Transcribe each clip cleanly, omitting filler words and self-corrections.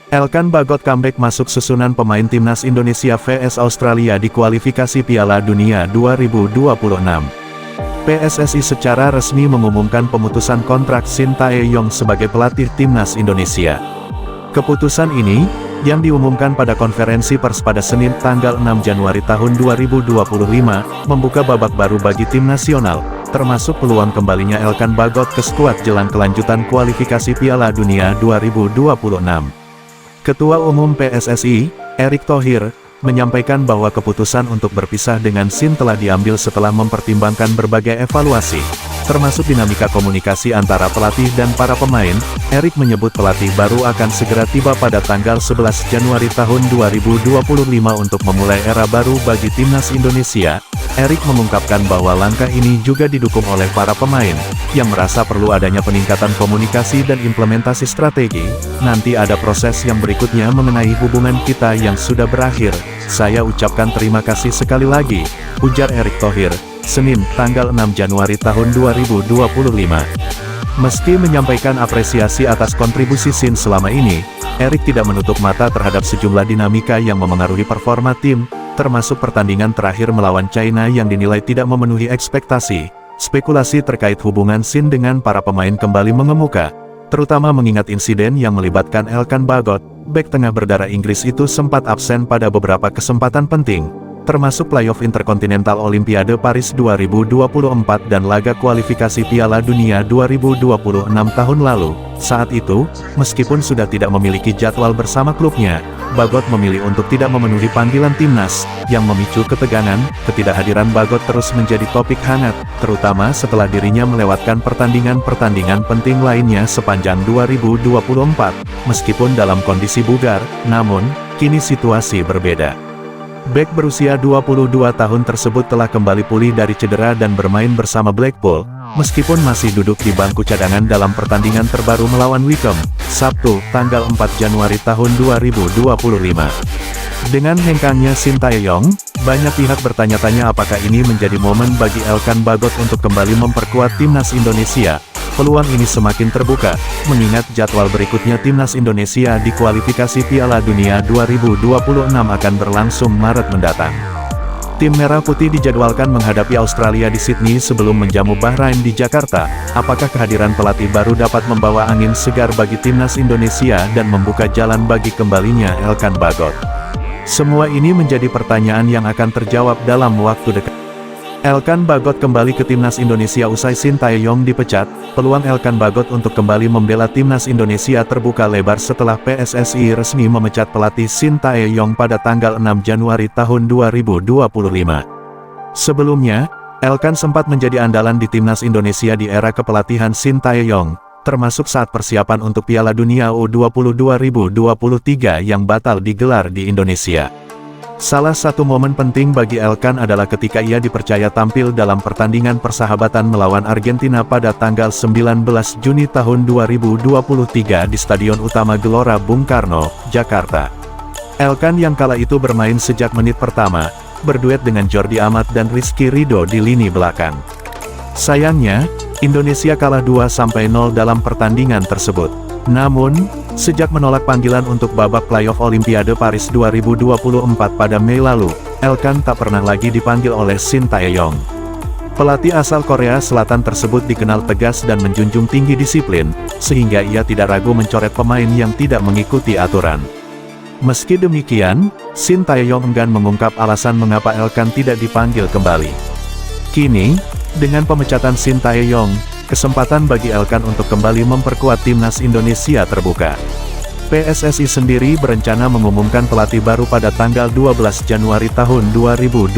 Elkan Bagot comeback masuk susunan pemain timnas Indonesia vs Australia di kualifikasi Piala Dunia 2026. PSSI secara resmi mengumumkan pemutusan kontrak Shin Tae-yong sebagai pelatih timnas Indonesia. Keputusan ini, yang diumumkan pada konferensi pers pada Senin tanggal 6 Januari tahun 2025, membuka babak baru bagi tim nasional, termasuk peluang kembalinya Elkan Bagot ke skuad jelang kelanjutan kualifikasi Piala Dunia 2026. Ketua Umum PSSI, Erick Thohir, menyampaikan bahwa keputusan untuk berpisah dengan Shin telah diambil setelah mempertimbangkan berbagai evaluasi, termasuk dinamika komunikasi antara pelatih dan para pemain. Erick menyebut pelatih baru akan segera tiba pada tanggal 11 Januari tahun 2025 untuk memulai era baru bagi timnas Indonesia. Erick mengungkapkan bahwa langkah ini juga didukung oleh para pemain, yang merasa perlu adanya peningkatan komunikasi dan implementasi strategi. Nanti ada proses yang berikutnya mengenai hubungan kita yang sudah berakhir. Saya ucapkan terima kasih sekali lagi, ujar Erick Thohir, Senin, tanggal 6 Januari tahun 2025. Meski menyampaikan apresiasi atas kontribusi Shin selama ini, Erick tidak menutup mata terhadap sejumlah dinamika yang memengaruhi performa tim, termasuk pertandingan terakhir melawan China yang dinilai tidak memenuhi ekspektasi. Spekulasi terkait hubungan Shin dengan para pemain kembali mengemuka, terutama mengingat insiden yang melibatkan Elkan Bagot. Bek tengah berdarah Inggris itu sempat absen pada beberapa kesempatan penting, termasuk playoff Interkontinental Olimpiade Paris 2024 dan laga kualifikasi Piala Dunia 2026 tahun lalu. Saat itu, meskipun sudah tidak memiliki jadwal bersama klubnya, Bagot memilih untuk tidak memenuhi panggilan timnas, yang memicu ketegangan. Ketidakhadiran Bagot terus menjadi topik hangat, terutama setelah dirinya melewatkan pertandingan-pertandingan penting lainnya sepanjang 2024. Meskipun dalam kondisi bugar, namun, kini situasi berbeda. Bek berusia 22 tahun tersebut telah kembali pulih dari cedera dan bermain bersama Blackpool, meskipun masih duduk di bangku cadangan dalam pertandingan terbaru melawan Wycombe, Sabtu, tanggal 4 Januari tahun 2025. Dengan hengkangnya Shin Tae-yong, banyak pihak bertanya-tanya apakah ini menjadi momen bagi Elkan Bagot untuk kembali memperkuat timnas Indonesia. Peluang ini semakin terbuka, mengingat jadwal berikutnya timnas Indonesia di kualifikasi Piala Dunia 2026 akan berlangsung Maret mendatang. Tim Merah Putih dijadwalkan menghadapi Australia di Sydney sebelum menjamu Bahrain di Jakarta. Apakah kehadiran pelatih baru dapat membawa angin segar bagi timnas Indonesia dan membuka jalan bagi kembalinya Elkan Bagot? Semua ini menjadi pertanyaan yang akan terjawab dalam waktu dekat. Elkan Bagot kembali ke timnas Indonesia usai Shin Tae-yong dipecat. Peluang Elkan Bagot untuk kembali membela timnas Indonesia terbuka lebar setelah PSSI resmi memecat pelatih Shin Tae-yong pada tanggal 6 Januari tahun 2025. Sebelumnya, Elkan sempat menjadi andalan di timnas Indonesia di era kepelatihan Shin Tae-yong, termasuk saat persiapan untuk Piala Dunia U20 2023 yang batal digelar di Indonesia. Salah satu momen penting bagi Elkan adalah ketika ia dipercaya tampil dalam pertandingan persahabatan melawan Argentina pada tanggal 19 Juni tahun 2023 di Stadion Utama Gelora Bung Karno, Jakarta. Elkan yang kala itu bermain sejak menit pertama, berduet dengan Jordi Amat dan Rizky Ridho di lini belakang. Sayangnya, Indonesia kalah 2-0 dalam pertandingan tersebut. Namun, sejak menolak panggilan untuk babak playoff Olimpiade Paris 2024 pada Mei lalu, Elkan tak pernah lagi dipanggil oleh Shin Tae-yong. Pelatih asal Korea Selatan tersebut dikenal tegas dan menjunjung tinggi disiplin, sehingga ia tidak ragu mencoret pemain yang tidak mengikuti aturan. Meski demikian, Shin Tae-yong enggan mengungkap alasan mengapa Elkan tidak dipanggil kembali. Kini, dengan pemecatan Shin Tae-yong, kesempatan bagi Elkan untuk kembali memperkuat timnas Indonesia terbuka. PSSI sendiri berencana mengumumkan pelatih baru pada tanggal 12 Januari tahun 2025.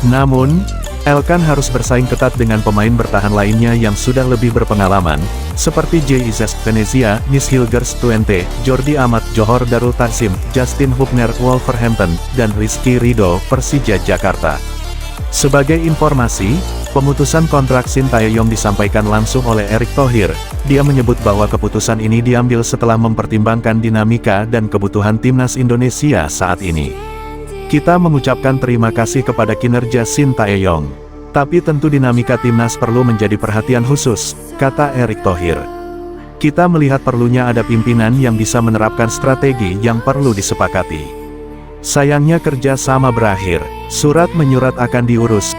Namun, Elkan harus bersaing ketat dengan pemain bertahan lainnya yang sudah lebih berpengalaman, seperti JIS Venezia, Nishilgers Twente, Jordi Amat, Johor Darul Taksim, Justin Hubner Wolverhampton, dan Rizky Ridho Persija Jakarta. Sebagai informasi, pemutusan kontrak Shin Tae-yong disampaikan langsung oleh Erick Thohir. Dia menyebut bahwa keputusan ini diambil setelah mempertimbangkan dinamika dan kebutuhan timnas Indonesia saat ini. Kita mengucapkan terima kasih kepada kinerja Shin Tae-yong. Tapi tentu dinamika timnas perlu menjadi perhatian khusus, kata Erick Thohir. Kita melihat perlunya ada pimpinan yang bisa menerapkan strategi yang perlu disepakati. Sayangnya kerja sama berakhir, surat menyurat akan diurus.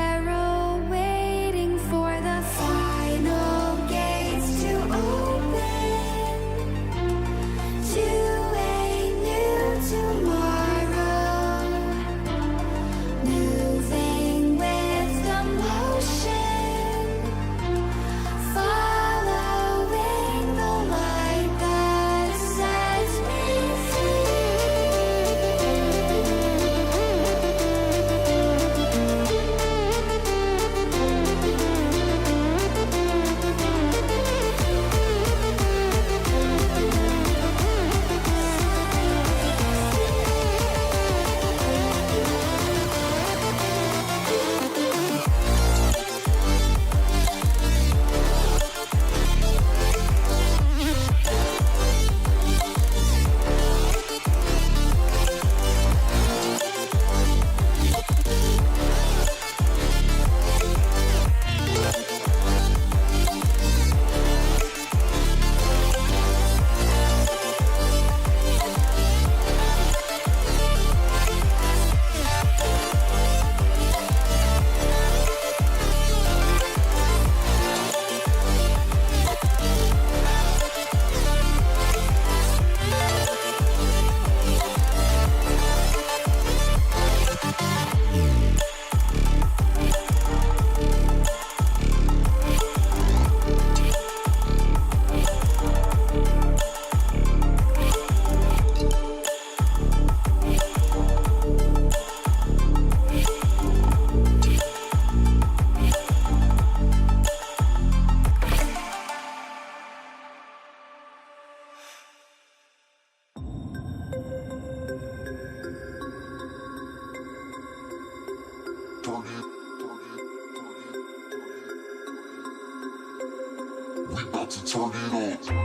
We about to turn it on.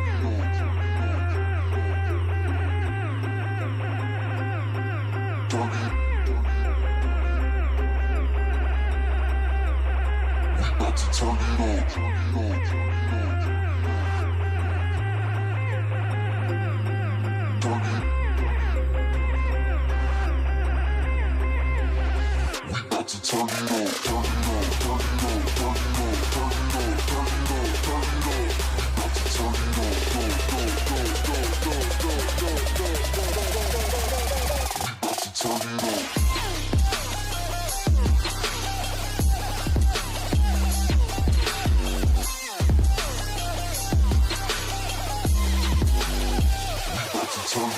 We about to turn it on. We about to turn it on.